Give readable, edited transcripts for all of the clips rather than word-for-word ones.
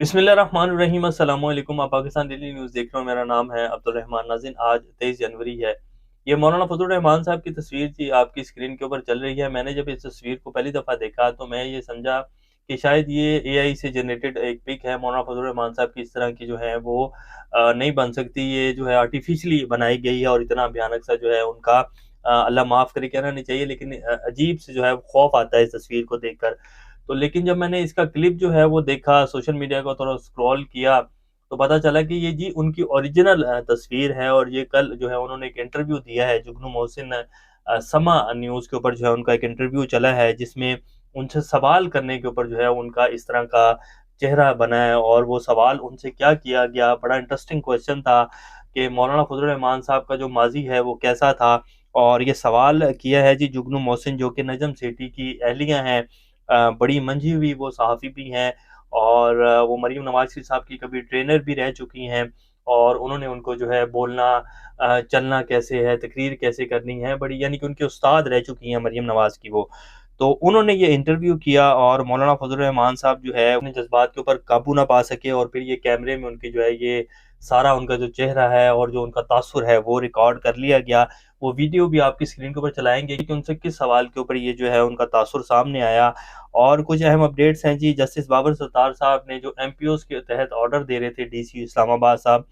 बिस्मिल्लाहिर्रहमानिर्रहीम अस्सलाम वालेकुम। आप पाकिस्तान डेली न्यूज़ देख रहे हो। मेरा नाम है अब्दुल रहमान नाज़रीन। आज 23 जनवरी है। ये मौलाना फजल रहमान साहब की तस्वीर जी आपकी स्क्रीन के ऊपर चल रही है। मैंने जब इस तस्वीर को पहली दफ़ा देखा तो मैं ये समझा कि शायद ये एआई से जनरेटेड एक पिक है। मौलाना फजल रहमान साहब की इस तरह की जो है वो नहीं बन सकती। ये जो है आर्टिफिशियली बनाई गई है और इतना भयानक सा जो है उनका अल्लाह माफ़ करे कहना नहीं चाहिए, लेकिन अजीब से जो है खौफ आता है इस तस्वीर को देखकर। तो लेकिन जब मैंने इसका क्लिप जो है वो देखा, सोशल मीडिया को थोड़ा स्क्रॉल किया, तो पता चला कि ये जी उनकी ओरिजिनल तस्वीर है। और ये कल जो है उन्होंने एक इंटरव्यू दिया है जुगनू मोहसिन समा न्यूज़ के ऊपर जो है उनका एक इंटरव्यू चला है, जिसमें उनसे सवाल करने के ऊपर जो है उनका इस तरह का चेहरा बना है और वो सवाल उनसे क्या किया गया, बड़ा इंटरेस्टिंग क्वेश्चन था कि मौलाना फजल रहमान साहब का जो माज़ी है वो कैसा था। और ये सवाल किया है जी जुगनू मोहसिन, जो कि नजम सेठी की अहलिया हैं, बड़ी मंझी हुई वो सहाफ़ी भी हैं और वो मरीम नवाज़ शरीफ साहब की कभी ट्रेनर भी रह चुकी हैं। और उन्होंने उनको जो है बोलना चलना कैसे है, तकरीर कैसे करनी है, बड़ी यानी कि उनकी उस्ताद रह चुकी हैं मरीम नवाज़ की वो। तो उन्होंने ये इंटरव्यू किया और मौलाना फजल रहमान साहब जो है अपने जज़्बात के ऊपर काबू ना पा सके और फिर ये कैमरे में उनकी जो है ये सारा उनका जो चेहरा है और जो उनका तासुर है वो रिकॉर्ड कर लिया गया। वो वीडियो भी आपकी स्क्रीन के ऊपर चलाएँगे कि उनसे किस सवाल के ऊपर ये जो है उनका तासुर सामने आया। और कुछ अहम अपडेट्स हैं जी। जस्टिस बाबर सत्तार साहब ने जो एमपीओज़ के तहत ऑर्डर दे रहे थे डीसी इस्लामाबाद साहब,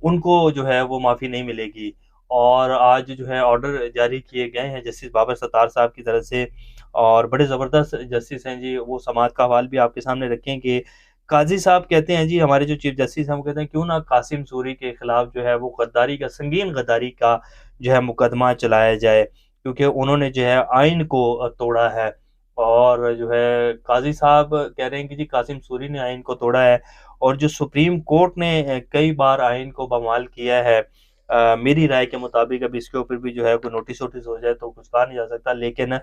उनको जो है वो माफ़ी नहीं मिलेगी। और आज जो है ऑर्डर जारी किए गए हैं जस्टिस बाबर सत्तार साहब की तरफ से और बड़े ज़बरदस्त जस्टिस हैं जी। वो समाअत का हवाल भी आपके सामने रखेंगे। काज़ी साहब कहते हैं जी, हमारे जो चीफ जस्टिस हैं वो कहते हैं क्यों ना कासिम सूरी के खिलाफ जो है वो गद्दारी का, संगीन गद्दारी का जो है मुकदमा चलाया जाए, क्योंकि उन्होंने जो है आइन को तोड़ा है। और जो है काज़ी साहब कह रहे हैं कि जी कासिम सूरी ने आइन को तोड़ा है और जो सुप्रीम कोर्ट ने कई बार आइन को बहाल किया है। मेरी राय के मुताबिक अब इसके ऊपर भी जो है कोई नोटिस वोटिस हो जाए तो कुछ कहा नहीं जा सकता, लेकिन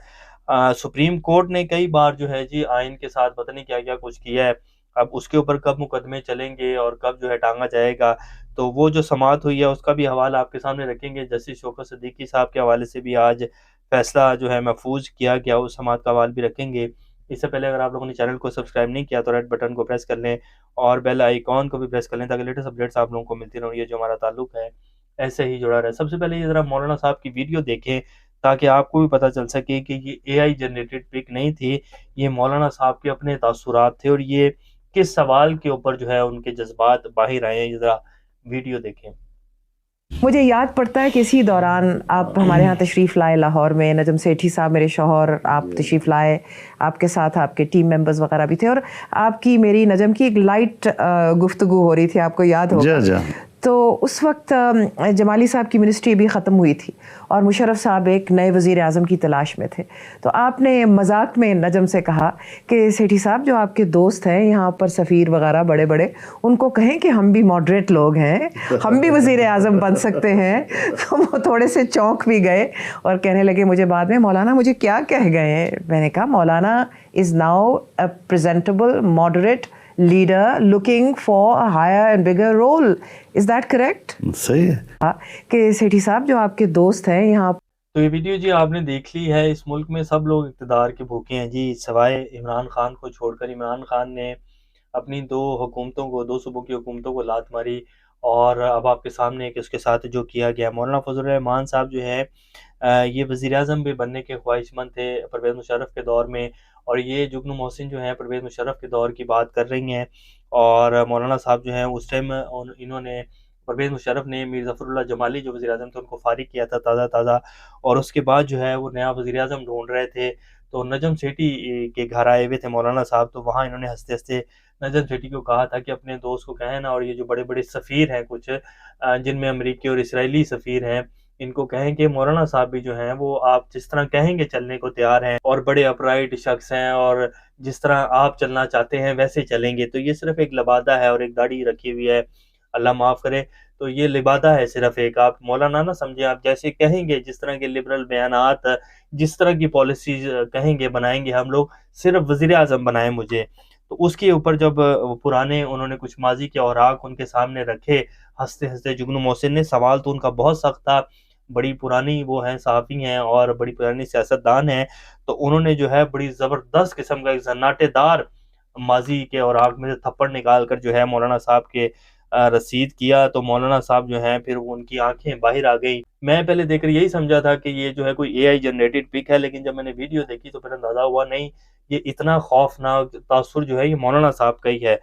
सुप्रीम कोर्ट ने कई बार जो है जी आइन के साथ पता नहीं क्या-क्या कुछ किया है। अब उसके ऊपर कब मुकदमे चलेंगे और कब जो है टाँगा जाएगा, तो वो जो समाअत हुई है उसका भी हवाला आपके सामने रखेंगे। जस्टिस शौकत सिद्दीकी साहब के हवाले से भी आज फैसला जो है महफूज़ किया गया, उस समाअत का हवाला भी रखेंगे। इससे पहले अगर आप लोगों ने चैनल को सब्सक्राइब नहीं किया तो रेड बटन को प्रेस कर लें और बेल आइकॉन को भी प्रेस कर लें, ताकि लेटेस्ट अपडेट्स आप लोगों को मिलती रहें। ये जो हमारा ताल्लुक है ऐसे ही जुड़ा रहे। सबसे पहले ये ज़रा मौलाना साहब की वीडियो देखें, ताकि आपको भी पता चल सके कि ये एआई जनरेटेड पिक नहीं थी, ये मौलाना साहब के अपने तासुरात थे और ये किस सवाल के ऊपर जो है उनके जज़्बात बाहिर आए हैं। ये ज़रा वीडियो देखें। मुझे याद पड़ता है कि इसी दौरान आप हमारे यहाँ तशरीफ़ लाए लाहौर में, नजम सेठी साहब मेरे शौहर, आप तशरीफ़ लाए, आपके साथ आपके टीम मेंबर्स वगैरह भी थे और आपकी मेरी नजम की एक लाइट गुफ्तगू हो रही थी, आपको याद होगा। जा तो उस वक्त जमाली साहब की मिनिस्ट्री भी ख़त्म हुई थी और मुशर्रफ साहब एक नए वज़ीर आज़म की तलाश में थे। तो आपने मजाक में नजम से कहा कि सेठी साहब जो आपके दोस्त हैं यहाँ पर सफ़ीर वगैरह बड़े बड़े, उनको कहें कि हम भी मॉडरेट लोग हैं, हम भी वज़ीर आज़म बन सकते हैं। तो वो थोड़े से चौंक भी गए और कहने लगे मुझे बाद में, मौलाना मुझे क्या कह गए हैं। मैंने कहा मौलाना is now a presentable moderate leader looking for a higher and bigger role. Is that correct? सही है कि सेठी साहब जो आपके दोस्त हैं यहाँ। तो ये वीडियो जी आपने देख ली है। इस मुल्क में सब लोग इक़्तिदार के भूखे हैं जी, सिवाय इमरान खान को छोड़कर। इमरान खान ने अपनी 2 हुकूमतों को, 2 सूबों की हुकूमतों को लात मारी और अब आपके सामने कि उसके साथ जो किया गया। मौलाना फजल रहमान साहब जो है ये वज़ीर-ए-आज़म भी बनने के ख्वाहिशमंद थे परवेज़ मुशर्रफ के दौर में, और ये जुगनू मोहसिन जो हैं परवेज़ मुशर्रफ के दौर की बात कर रही हैं। और मौलाना साहब जो हैं उस टाइम इन्होंने, परवेज़ मुशर्रफ ने मीर ज़फ़रुल्लाह जमाली जो वज़ीर-ए-आज़म थे उनको फ़ारिग किया था ताज़ा-ताज़ा, और उसके बाद जो है वो नया वज़ीर-ए-आज़म ढूँढ रहे थे। तो नजम सेठी के घर आए हुए थे मौलाना साहब, तो वहाँ इन्होंने हँसते-हँसते नजम सेठी को कहा था कि अपने दोस्त को कहें ना, और ये जो बड़े-बड़े सफ़ीर हैं कुछ जिनमें अमेरिकी और इसराइली सफ़ीर हैं, इनको कहें कि मौलाना साहब भी जो हैं वो आप जिस तरह कहेंगे चलने को तैयार हैं और बड़े अपराइट शख्स हैं और जिस तरह आप चलना चाहते हैं वैसे चलेंगे। तो ये सिर्फ़ एक लबादा है और एक दाढ़ी रखी हुई है, अल्लाह माफ़ करे। तो ये लिबादा है सिर्फ़ एक, आप मौलाना ना समझें। आप जैसे कहेंगे, जिस तरह के लिबरल बयानात, जिस तरह की पॉलिसीज़ कहेंगे बनाएँगे हम लोग, सिर्फ़ वज़ीर-ए-आज़म बनाएँ मुझे। तो उसके ऊपर जब पुराने उन्होंने कुछ माज़ी के औराक उनके सामने रखे, हँसते-हँसते जुगनू मोहसिन ने, सवाल तो उनका बहुत सख्त था, बड़ी पुरानी वो हैं, सहाफ़ी हैं और बड़ी पुरानी सियासतदान हैं। तो उन्होंने जो है बड़ी ज़बरदस्त किस्म का एक ज़न्नाटेदार माजी के और आँख में से थप्पड़ निकाल कर जो है मौलाना साहब के रसीद किया, तो मौलाना साहब जो हैं फिर उनकी आँखें बाहर आ गई। मैं पहले देखकर यही समझा था कि ये जो है कोई एआई जनरेटेड पिक है, लेकिन जब मैंने वीडियो देखी तो फिर अंदाज़ा हुआ नहीं, ये इतना खौफनाक तासुर जो है ये मौलाना साहब का ही है।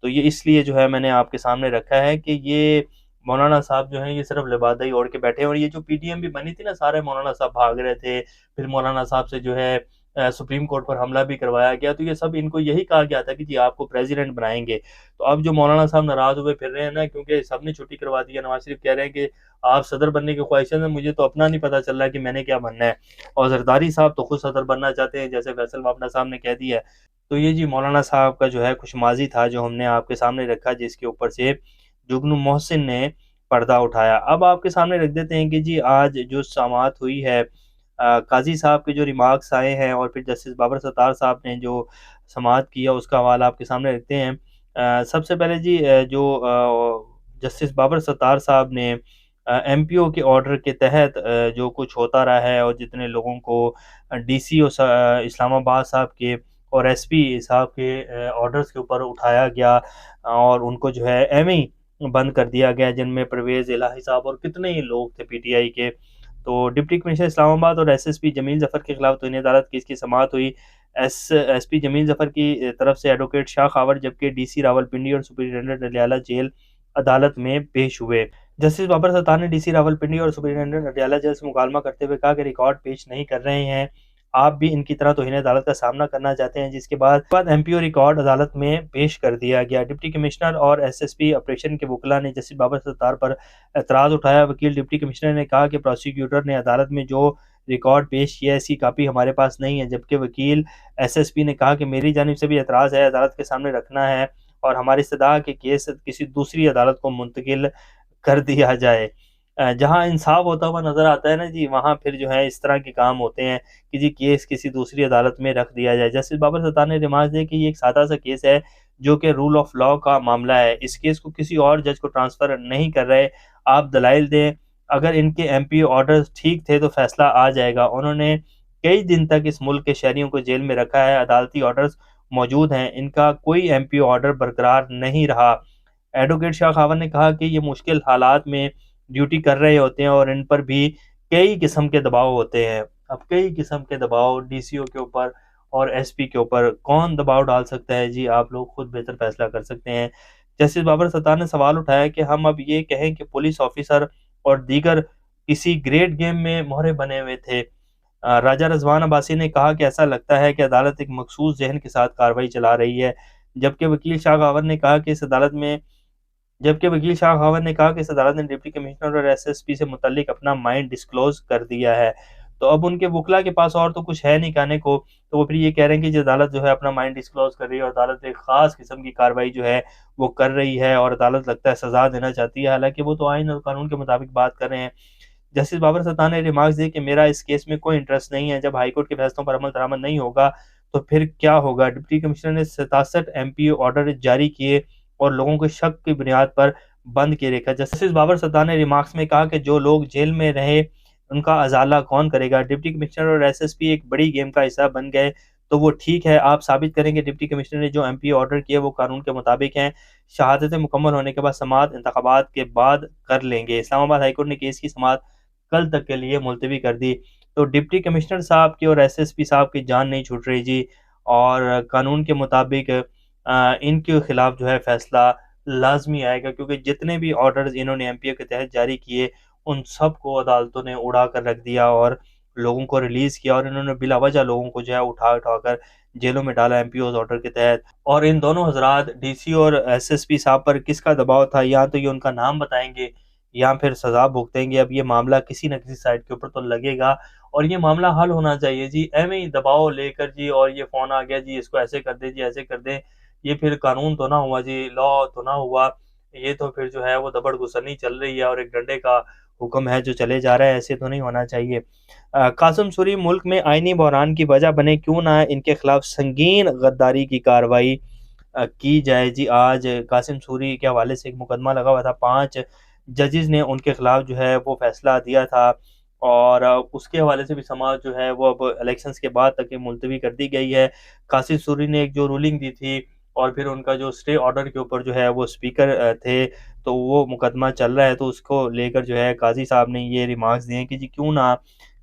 तो ये इसलिए जो है मैंने आपके सामने रखा है कि ये मौलाना साहब जो हैं ये सिर्फ़ लिबादा ही ओढ़ के बैठे हैं, और ये जो पीटीएम भी बनी थी ना, सारे मौलाना साहब भाग रहे थे, फिर मौलाना साहब से जो है सुप्रीम कोर्ट पर हमला भी करवाया गया, तो ये सब इनको यही कहा गया था कि जी आपको प्रेज़िडेंट बनाएँगे। तो अब जो मौलाना साहब नाराज़ हुए फिर रहे हैं ना, क्योंकि सबने छुट्टी करवा दी है, नवाज़ शरीफ कह रहे हैं कि आप सदर बनने की ख्वाहिशें हैं, मुझे तो अपना नहीं पता चल रहा है कि मैंने क्या बनना है। और ज़रदारी साहब तो खुद सदर बनना चाहते हैं, जैसे फैसल मामला साहब ने कह दिया है। तो ये जी मौलाना साहब का जो है कुछ माज़ी था जो हमने आपके सामने रखा, जिसके ऊपर से जुगनू मोहसिन ने पर्दा उठाया। अब आपके सामने रख देते हैं कि जी आज जो समाअत हुई है, काज़ी साहब के जो रिमार्क्स आए हैं और फिर जस्टिस बाबर सत्तार साहब ने जो समाअत किया उसका हवाला आपके सामने रखते हैं। सबसे पहले जी जस्टिस बाबर सत्तार साहब ने एमपीओ के ऑर्डर के तहत जो कुछ होता रहा है और जितने लोगों को डीसीओ इस्लामाबाद साहब के और एसपी साहब के ऑर्डर्स के ऊपर उठाया गया और उनको जो है एवं ही बंद कर दिया गया, जिनमें परवेज़ इलाही साहब और कितने ही लोग थे पीटीआई के। तो डिप्टी कमिश्नर इस्लामाबाद और एसएसपी जमील ज़फ़र के खिलाफ तौहीन अदालत केस की समाअत हुई। एसपी जमील ज़फ़र की तरफ से एडवोकेट शाह खावर, जबकि डीसी रावलपिंडी और सुपरिटेंडेंट नडियाला जेल अदालत में पेश हुए। जस्टिस बाबर सत्तार ने डीसी रावलपिंडी और सुपरिटेंडेंट नडियाला जेल से मुकालमा करते हुए कहा कि रिकॉर्ड पेश नहीं कर रहे हैं, आप भी इनकी तरह तौहीन अदालत का सामना करना चाहते हैं, जिसके बाद एमपीओ रिकॉर्ड अदालत में पेश कर दिया गया। डिप्टी कमिश्नर और एसएसपी ऑपरेशन के वकील ने जस्टिस बाबर सत्तार पर एतराज़ उठाया। वकील डिप्टी कमिश्नर ने कहा कि प्रोसिक्यूटर ने अदालत में जो रिकॉर्ड पेश किया है इसकी कापी हमारे पास नहीं है, जबकि वकील एसएसपी ने कहा कि मेरी जानिब से भी एतराज़ है, अदालत के सामने रखना है और हमारी इस्तदा के केस किसी दूसरी अदालत को मुंतकिल कर दिया जाए। जहाँ इंसाफ होता हुआ नज़र आता है ना जी, वहाँ फिर जो है इस तरह के काम होते हैं कि जी केस किसी दूसरी अदालत में रख दिया जाए। जस्टिस बाबर सत्तार ने रिमार्क दिया कि ये एक सादा-सा केस है, जो कि रूल ऑफ लॉ का मामला है। इस केस को किसी और जज को ट्रांसफ़र नहीं कर रहे, आप दलाइल दें। अगर इनके एमपीओ ऑर्डर्स ठीक थे तो फ़ैसला आ जाएगा। उन्होंने कई दिन तक इस मुल्क के शहरियों को जेल में रखा है, अदालती ऑर्डर्स मौजूद हैं, इनका कोई एमपीओ ऑर्डर बरकरार नहीं रहा। एडवोकेट शाह खावर ने कहा कि ये मुश्किल हालात में ड्यूटी कर रहे होते हैं और इन पर भी कई किस्म के दबाव होते हैं। अब कई किस्म के दबाव डीसीओ के ऊपर और एसपी के ऊपर कौन दबाव डाल सकता है जी, आप लोग खुद बेहतर फैसला कर सकते हैं। जस्टिस बाबर सत्तार ने सवाल उठाया कि हम अब ये कहें कि पुलिस ऑफिसर और दीगर किसी ग्रेट गेम में मोहरे बने हुए थे। राजा रिजवान अब्बासी ने कहा कि ऐसा लगता है कि अदालत एक मखसूस ज़हन के साथ कार्रवाई चला रही है, जबकि वकील शाह खावर ने कहा कि इस अदालत ने डिप्टी कमिश्नर और एसएसपी से मुतल्लिक अपना माइंड डिस्क्लोज़ कर दिया है। तो अब उनके वकील के पास और तो कुछ है नहीं कहने को, तो वो फिर ये कह रहे हैं कि जो अदालत जो है अपना माइंड डिस्क्लोज़ कर रही है और अदालत एक ख़ास किस्म की कार्रवाई जो है वो कर रही है और अदालत लगता है सज़ा देना चाहती है, हालाँकि वो तो आइन और कानून के मुताबिक बात कर रहे हैं। जस्टिस बाबर सत्तार ने रिमार्क्स दिए कि मेरा इस केस में कोई इंटरेस्ट नहीं है, जब हाईकोर्ट के फैसलों पर अमल दरामद नहीं होगा तो फिर क्या होगा। डिप्टी कमिश्नर ने 67 एमपीओ ऑर्डर जारी किए और लोगों के शक की बुनियाद पर बंद किए रखा। जस्टिस बाबर सत्तार ने रिमार्क्स में कहा कि जो लोग जेल में रहे उनका अजाला कौन करेगा। डिप्टी कमिश्नर और एसएसपी एक बड़ी गेम का हिस्सा बन गए तो वो ठीक है, आप साबित करें कि डिप्टी कमिश्नर ने जो एमपीओ ऑर्डर किए वो कानून के मुताबिक हैं। शहादतें मुकम्मल होने के बाद समाअत इंतखाबात के बाद कर लेंगे। इस्लामाबाद हाईकोर्ट ने केस की समाअत कल तक के लिए मुलतवी कर दी। तो डिप्टी कमिश्नर साहब की और एसएसपी साहब की जान नहीं छूट रही जी, और कानून के मुताबिक इनके खिलाफ जो है फैसला लाज़मी आएगा, क्योंकि जितने भी ऑर्डर्स इन्होंने एमपीओ के तहत जारी किए उन सब को अदालतों ने उड़ा कर रख दिया और लोगों को रिलीज़ किया, और इन्होंने बिला वजह लोगों को जो है उठा कर जेलों में डाला एमपीओ ऑर्डर के तहत। और इन दोनों हजरात डीसी और एसएसपी साहब पर किसका दबाव था, या तो ये उनका नाम बताएंगे या फिर सज़ा भुगतेंगे। अब ये मामला किसी न किसी साइड के ऊपर तो लगेगा और ये मामला हल होना चाहिए जी। एवें ही दबाव लेकर जी, और ये फ़ोन आ गया जी इसको ऐसे कर दें जी, ऐसे कर दें, ये फिर कानून तो ना हुआ जी, लॉ तो ना हुआ, ये तो फिर जो है वो दबड़ गुसरनी चल रही है और एक डंडे का हुक्म है जो चले जा रहा है, ऐसे तो नहीं होना चाहिए। कासिम सूरी मुल्क में आईनी बहरान की वजह बने, क्यों ना इनके खिलाफ संगीन गद्दारी की कार्रवाई की जाए जी। आज कासिम सूरी के हवाले से एक मुकदमा लगा हुआ था, 5 जजेस ने उनके खिलाफ जो है वो फैसला दिया था और उसके हवाले से भी समाज जो है वो अब इलेक्शंस के बाद तक मुलतवी कर दी गई है। कासिम सूरी ने एक जो रूलिंग दी थी और फिर उनका जो स्टे ऑर्डर के ऊपर जो है वो स्पीकर थे, तो वो मुकदमा चल रहा है, तो उसको लेकर जो है काज़ी साहब ने ये रिमार्क्स दिए हैं कि जी क्यों ना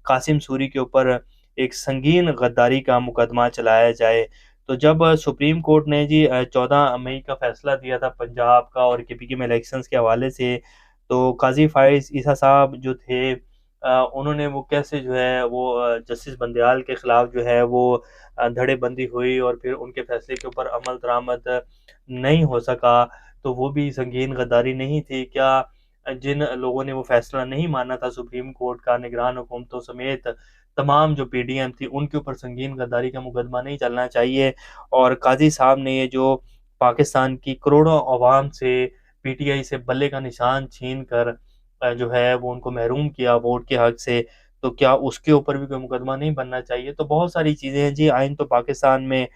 कासिम सूरी के ऊपर एक संगीन गद्दारी का मुकदमा चलाया जाए। तो जब सुप्रीम कोर्ट ने जी 14 मई का फैसला दिया था पंजाब का और केपीके में इलेक्शंस के हवाले से, तो काज़ी फ़ाइज़ ईसा साहब जो थे उन्होंने वो कैसे जो है वो जस्टिस बंदयाल के खिलाफ जो है वो धड़ेबंदी हुई और फिर उनके फैसले के ऊपर अमल दरामद नहीं हो सका, तो वो भी संगीन गद्दारी नहीं थी क्या? जिन लोगों ने वो फैसला नहीं माना था सुप्रीम कोर्ट का, निगरान हुकूमतों समेत तमाम जो पीडीएम थी, उनके ऊपर संगीन गद्दारी का मुकदमा नहीं चलना चाहिए। और काज़ी साहब ने ये जो पाकिस्तान की करोड़ों अवाम से पीटीआई से बल्ले का निशान छीन कर जो है वो उनको महरूम किया वोट के हक से, तो क्या उसके ऊपर भी कोई मुकदमा नहीं बनना चाहिए? तो बहुत सारी चीज़ें हैं जी, आइन तो पाकिस्तान में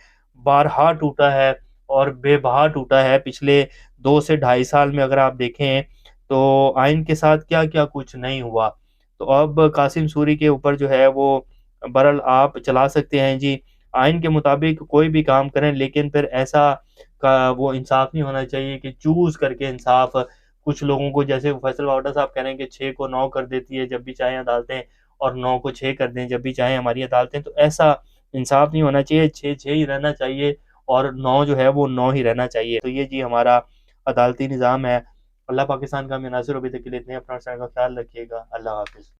बारहा टूटा है और बेबहा टूटा है। पिछले 2 से ढाई साल में अगर आप देखें, तो आइन के साथ क्या-क्या कुछ नहीं हुआ। तो अब कासिम सूरी के ऊपर जो है वो बहरहाल आप चला सकते हैं जी, आइन के मुताबिक कोई भी काम करें, लेकिन फिर ऐसा का वो इंसाफ़ नहीं होना चाहिए कि चूज़ करके इंसाफ़ कुछ लोगों को, जैसे फैसल वावड़ा साहब कह रहे हैं कि 6 को 9 कर देती है जब भी चाहें अदालतें, और 9 को 6 कर दें जब भी चाहें हमारी अदालतें, तो ऐसा इंसाफ़ नहीं होना चाहिए। 6 ही रहना चाहिए और 9 जो है वो 9 ही रहना चाहिए। तो ये जी हमारा अदालती निज़ाम है। अल्लाह पाकिस्तान का हमें नासिर हो। अभी तक के लिए इतने, अपना और का ख़्याल रखिएगा। अल्लाह हाफ़िज़।